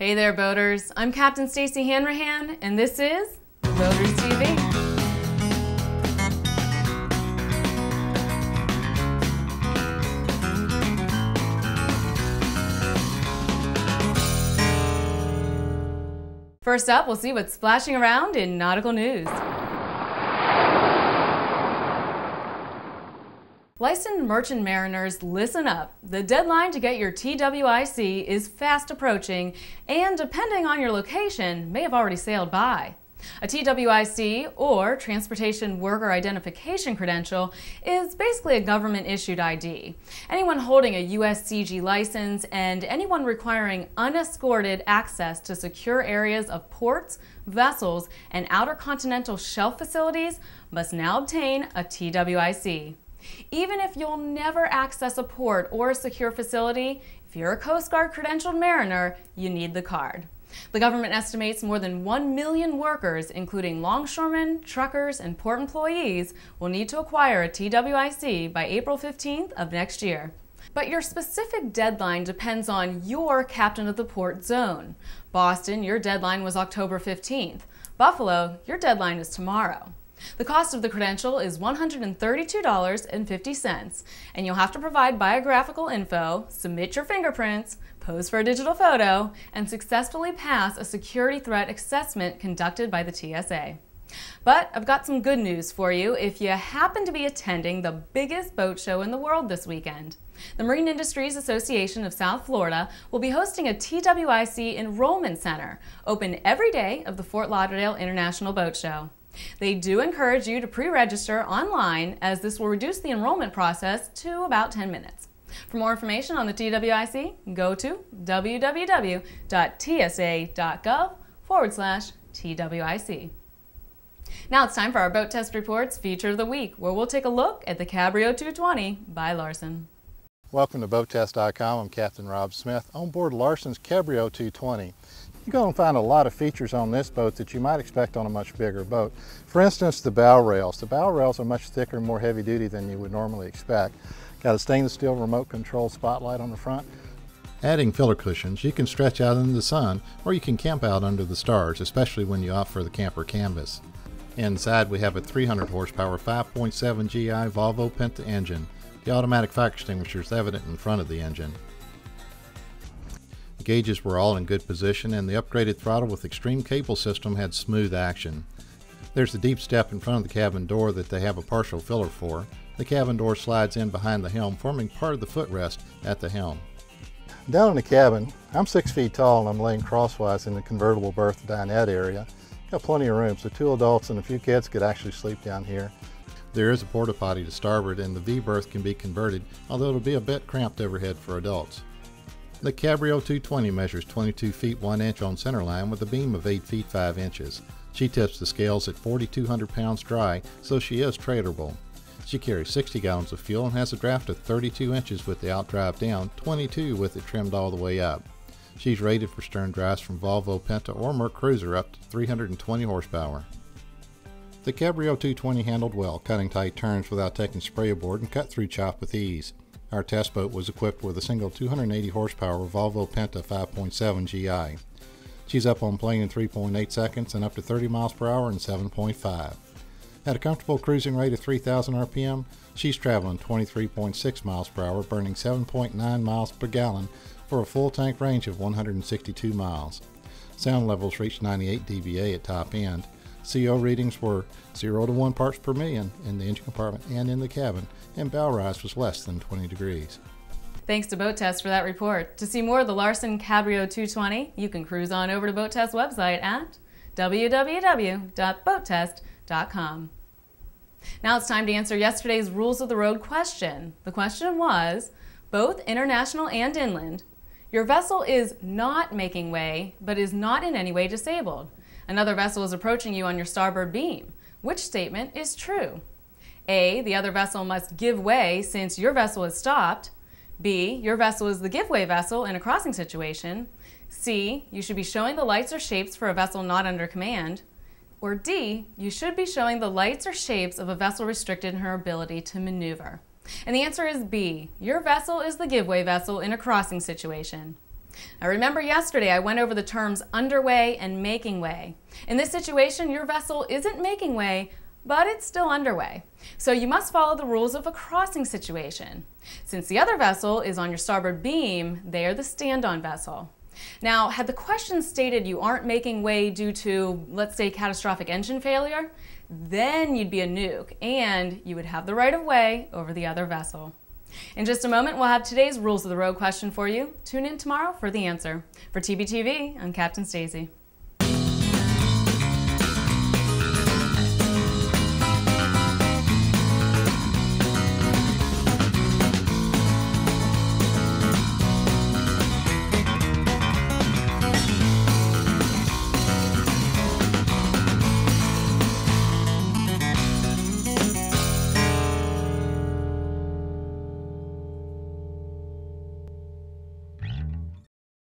Hey there, boaters. I'm Captain Stacy Hanrahan, and this is Boaters TV. First up, we'll see what's splashing around in nautical news. Licensed merchant mariners, listen up. The deadline to get your TWIC is fast approaching and, depending on your location, may have already sailed by. A TWIC, or Transportation Worker Identification Credential, is basically a government-issued ID. Anyone holding a USCG license and anyone requiring unescorted access to secure areas of ports, vessels, and outer continental shelf facilities must now obtain a TWIC. Even if you'll never access a port or a secure facility, if you're a Coast Guard credentialed mariner, you need the card. The government estimates more than 1 million workers, including longshoremen, truckers, and port employees, will need to acquire a TWIC by April 15th of next year. But your specific deadline depends on your captain of the port zone. Boston, your deadline was October 15th. Buffalo, your deadline is tomorrow. The cost of the credential is $132.50, and you'll have to provide biographical info, submit your fingerprints, pose for a digital photo, and successfully pass a security threat assessment conducted by the TSA. But I've got some good news for you if you happen to be attending the biggest boat show in the world this weekend. The Marine Industries Association of South Florida will be hosting a TWIC Enrollment Center, open every day of the Fort Lauderdale International Boat Show. They do encourage you to pre-register online, as this will reduce the enrollment process to about 10 minutes. For more information on the TWIC, go to www.tsa.gov/TWIC. Now it's time for our Boat Test Reports Feature of the Week, where we'll take a look at the Cabrio 220 by Larson. Welcome to BoatTest.com. I'm Captain Rob Smith on board Larson's Cabrio 220. You're going to find a lot of features on this boat that you might expect on a much bigger boat. For instance, the bow rails. The bow rails are much thicker and more heavy duty than you would normally expect. Got a stainless steel remote control spotlight on the front. Adding filler cushions, you can stretch out into the sun or you can camp out under the stars, especially when you opt for the camper canvas. Inside we have a 300 horsepower 5.7 GI Volvo Penta engine. The automatic fire extinguisher is evident in front of the engine. The gauges were all in good position, and the upgraded throttle with extreme cable system had smooth action. There's the deep step in front of the cabin door that they have a partial filler for. The cabin door slides in behind the helm, forming part of the footrest at the helm. Down in the cabin, I'm 6 feet tall and I'm laying crosswise in the convertible berth dinette area. Got plenty of room, so 2 adults and a few kids could actually sleep down here. There is a porta potty to starboard, and the V berth can be converted, although it'll be a bit cramped overhead for adults. The Cabrio 220 measures 22 feet 1 inch on centerline with a beam of 8 feet 5 inches. She tips the scales at 4,200 pounds dry, so she is traderable. She carries 60 gallons of fuel and has a draft of 32 inches with the outdrive down, 22 with it trimmed all the way up. She's rated for stern drives from Volvo Penta or Mercruiser up to 320 horsepower. The Cabrio 220 handled well, cutting tight turns without taking spray aboard and cut through chop with ease. Our test boat was equipped with a single 280 horsepower Volvo Penta 5.7 GI. She's up on plane in 3.8 seconds and up to 30 miles per hour in 7.5. At a comfortable cruising rate of 3,000 RPM, she's traveling 23.6 miles per hour, burning 7.9 miles per gallon for a full tank range of 162 miles. Sound levels reached 98 dBA at top end. CO readings were 0 to 1 parts per million in the engine compartment and in the cabin, and bow rise was less than 20 degrees. Thanks to Boat Test for that report. To see more of the Larson Cabrio 220, you can cruise on over to Boat Test website at www.boattest.com. Now it's time to answer yesterday's Rules of the Road question. The question was, both international and inland, your vessel is not making way, but is not in any way disabled. Another vessel is approaching you on your starboard beam. Which statement is true? A, the other vessel must give way since your vessel is stopped. B, your vessel is the give-way vessel in a crossing situation. C, you should be showing the lights or shapes for a vessel not under command. Or D, you should be showing the lights or shapes of a vessel restricted in her ability to maneuver. And the answer is B, your vessel is the give-way vessel in a crossing situation. Now remember yesterday I went over the terms underway and making way. In this situation, your vessel isn't making way, but it's still underway. So you must follow the rules of a crossing situation. Since the other vessel is on your starboard beam, they are the stand-on vessel. Now, had the question stated you aren't making way due to, let's say, catastrophic engine failure, then you'd be a nuke and you would have the right of way over the other vessel. In just a moment, we'll have today's Rules of the Road question for you. Tune in tomorrow for the answer. For TBTV, I'm Captain Stacey.